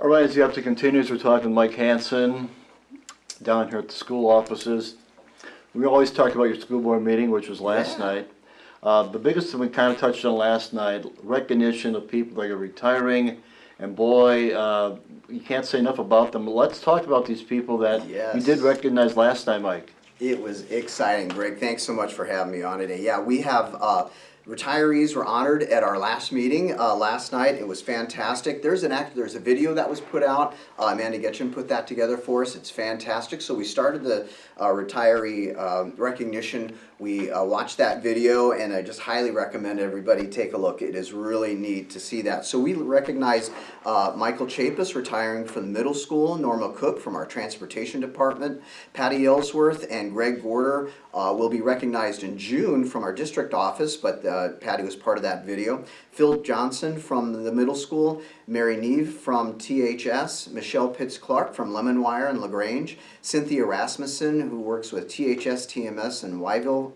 All right, as the update continues, we're talking to Mike Hansen down here at the school offices. We always talk about your school board meeting, which was last night. The biggest thing we kind of touched on last night, recognition of people that are retiring, and boy, you can't say enough about them. Let's talk about these people that you did recognize last night, Mike. It was exciting, Greg. Thanks so much for having me on today. Yeah, we have retirees were honored at our last meeting last night. It was fantastic. There's a video that was put out. Amanda Getchin put that together for us. It's fantastic. So we started the retiree recognition. We watched that video, and I just highly recommend everybody take a look. It is really neat to see that. So we recognize Michael Chapis retiring from the middle school, Norma Cook from our transportation department, Patty Ellsworth and Greg Gorder will be recognized in June from our district office, but Patty was part of that video. Phil Johnson from the middle school, Mary Neve from THS, Michelle Pitts-Clark from Lemon Wire and LaGrange, Cynthia Rasmussen, who works with THS, TMS, and Wyville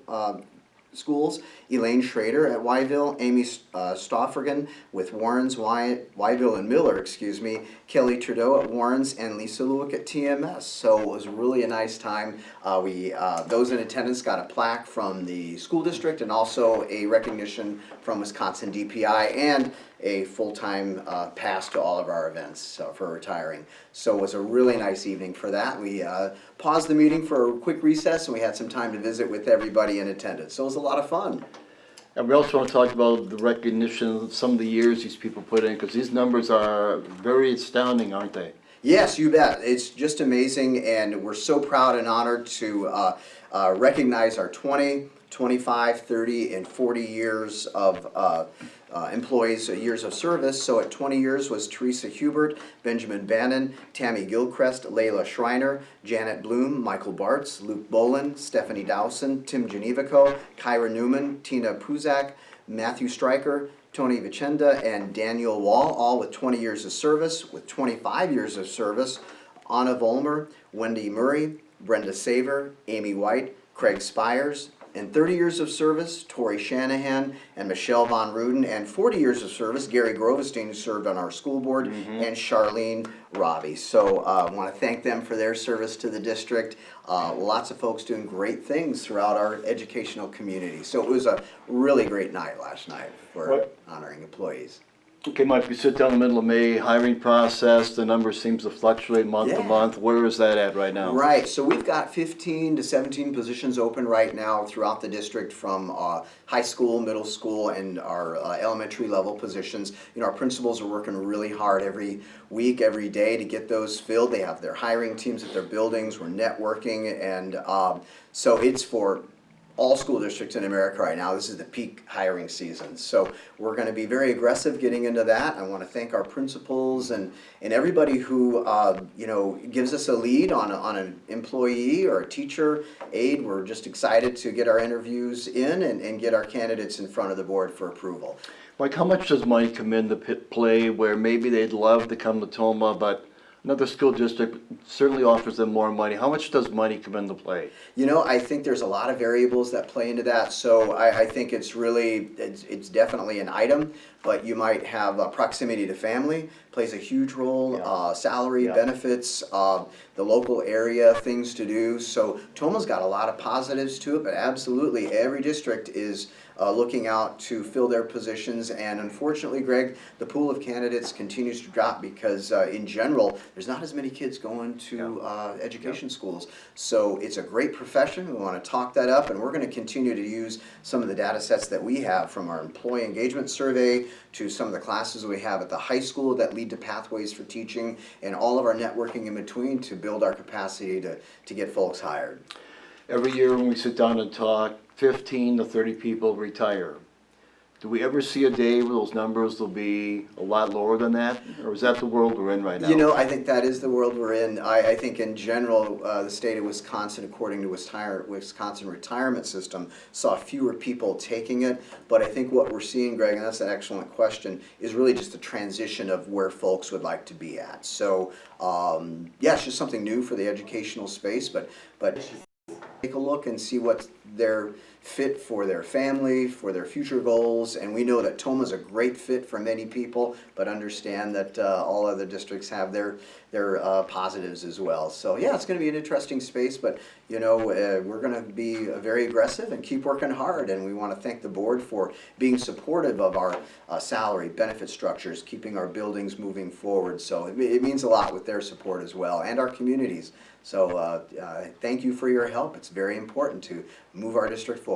schools, Elaine Schrader at Wyville, Amy Stoffergan with Warrens, Wyville and Miller, Kelly Trudeau at Warrens, and Lisa Lewick at TMS. So it was really a nice time. Those in attendance got a plaque from the school district and also a recognition from Wisconsin DPI and a full-time pass to all of our events for retiring. So it was a really nice evening for that. We paused the meeting for a quick recess, and we had some time to visit with everybody in attendance. So it was a lot of fun. And we also want to talk about the recognition of some of the years these people put in, because these numbers are very astounding, aren't they? Yes, you bet. It's just amazing, and we're so proud and honored to recognize our 20, 25, 30, and 40 years of employees' years of service. So at 20 years was Teresa Hubert, Benjamin Bannon, Tammy Gilchrist, Layla Schreiner, Janet Bloom, Michael Bartz, Luke Bolin, Stephanie Dowson, Tim Genevico, Kyra Newman, Tina Puzak, Matthew Stryker, Tony Vicenda, and Daniel Wall, all with 20 years of service. With 25 years of service, Anna Vollmer, Wendy Murray, Brenda Saver, Amy White, Craig Spires, and 30 years of service, Tori Shanahan and Michelle Von Ruden, and 40 years of service, Gary Grovestein, who served on our school board, and Charlene Robbie. So I want to thank them for their service to the district. Lots of folks doing great things throughout our educational community. So it was a really great night last night for honoring employees. Okay, Mike, we sit down in the middle of May, hiring process, the number seems to fluctuate month to month. Where is that at right now? Right, so we've got 15 to 17 positions open right now throughout the district, from high school, middle school, and our elementary level positions. You know, our principals are working really hard every week, every day to get those filled. They have their hiring teams at their buildings. We're networking, and so it's for all school districts in America right now. This is the peak hiring season. So we're going to be very aggressive getting into that. I want to thank our principals and everybody who gives us a lead on an employee or a teacher aide. We're just excited to get our interviews in and get our candidates in front of the board for approval. Like, how much does money come into play where maybe they'd love to come to Toma, but another school district certainly offers them more money? How much does money come into play? You know, I think there's a lot of variables that play into that. So I think it's definitely an item, but you might have proximity to family plays a huge role, salary, benefits, the local area, things to do. So Toma's got a lot of positives to it, but absolutely every district is looking out to fill their positions. And unfortunately, Greg, the pool of candidates continues to drop because in general, there's not as many kids going to education schools. So it's a great profession. We want to talk that up, and we're going to continue to use some of the data sets that we have from our employee engagement survey to some of the classes we have at the high school that lead to pathways for teaching and all of our networking in between to build our capacity to get folks hired. Every year when we sit down and talk, 15 to 30 people retire. Do we ever see a day where those numbers will be a lot lower than that? Or is that the world we're in right now? You know, I think that is the world we're in. I think in general, the state of Wisconsin, according to Wisconsin retirement system, saw fewer people taking it. But I think what we're seeing, Greg, and that's an excellent question, is really just a transition of where folks would like to be at. So, yeah, it's just something new for the educational space, but take a look and see what they're fit for their family, for their future goals, and we know that Toma's a great fit for many people, but understand that all other districts have their positives as well. So yeah, it's going to be an interesting space, but you know, we're going to be very aggressive and keep working hard, and we want to thank the board for being supportive of our salary, benefit structures, keeping our buildings moving forward. So it means a lot with their support as well, and our communities. So thank you for your help. It's very important to move our district forward.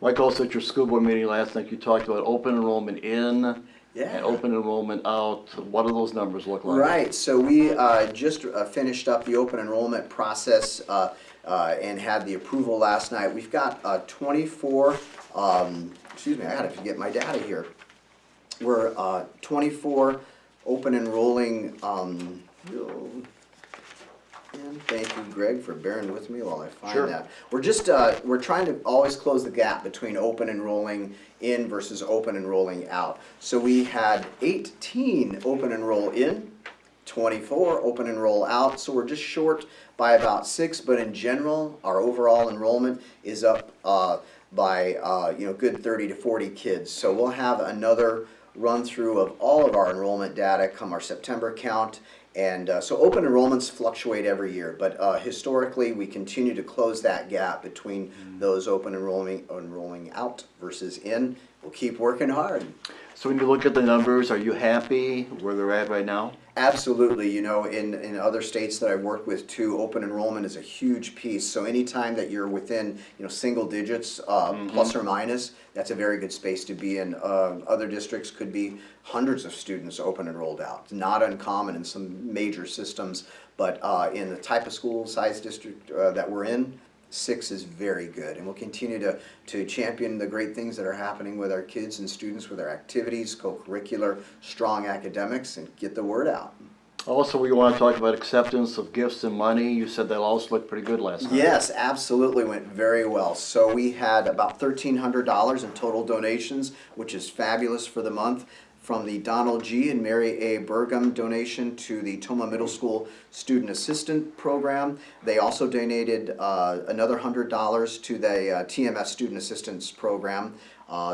Mike, also at your school board meeting last night, you talked about open enrollment in and open enrollment out. What do those numbers look like? Right, so we just finished up the open enrollment process and had the approval last night. We've got 24, excuse me, I gotta get my data here. We're 24 open enrolling, and thank you, Greg, for bearing with me while I find that. We're just, we're trying to always close the gap between open enrolling in versus open enrolling out. So we had 18 open enroll in, 24 open enroll out, so we're just short by about 6, but in general, our overall enrollment is up by, you know, good 30 to 40 kids. So we'll have another run through of all of our enrollment data come our September count. And so open enrollments fluctuate every year, but historically we continue to close that gap between those open enrolling out versus in. We'll keep working hard. So when you look at the numbers, are you happy where they're at right now? Absolutely. You know, in other states that I've worked with too, open enrollment is a huge piece. So anytime that you're within, you know, single digits, plus or minus, that's a very good space to be in. Other districts could be hundreds of students open enrolled out. It's not uncommon in some major systems, but in the type of school size district that we're in, 6 is very good, and we'll continue to champion the great things that are happening with our kids and students with our activities, co-curricular, strong academics, and get the word out. Also, we want to talk about acceptance of gifts and money. You said that also looked pretty good last night. Yes, absolutely, went very well. So we had about $1,300 in total donations, which is fabulous for the month. From the Donald G. and Mary A. Burgum donation to the Toma Middle School Student Assistant Program. They also donated another $100 to the TMS Student Assistance Program.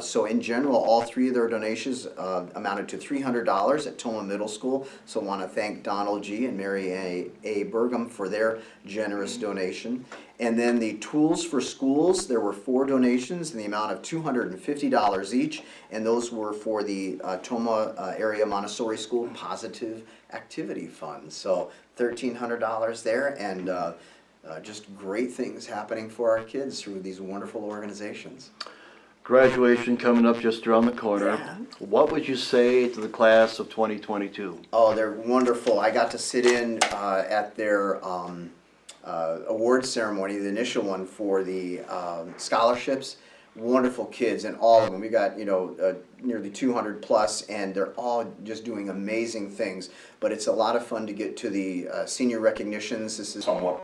So in general, all 3 of their donations amounted to $300 at Toma Middle School. So I want to thank Donald G. and Mary A. Burgum for their generous donation. And then the Tools for Schools, there were 4 donations in the amount of $250 each, and those were for the Toma Area Montessori School Positive Activity Fund. So $1,300 there, and just great things happening for our kids through these wonderful organizations. Graduation coming up just around the corner. What would you say to the class of 2022? Oh, they're wonderful. I got to sit in at their award ceremony, the initial one for the scholarships. Wonderful kids, and all of them. We got, you know, nearly 200 plus, and they're all just doing amazing things. But it's a lot of fun to get to the senior recognitions. This is somewhat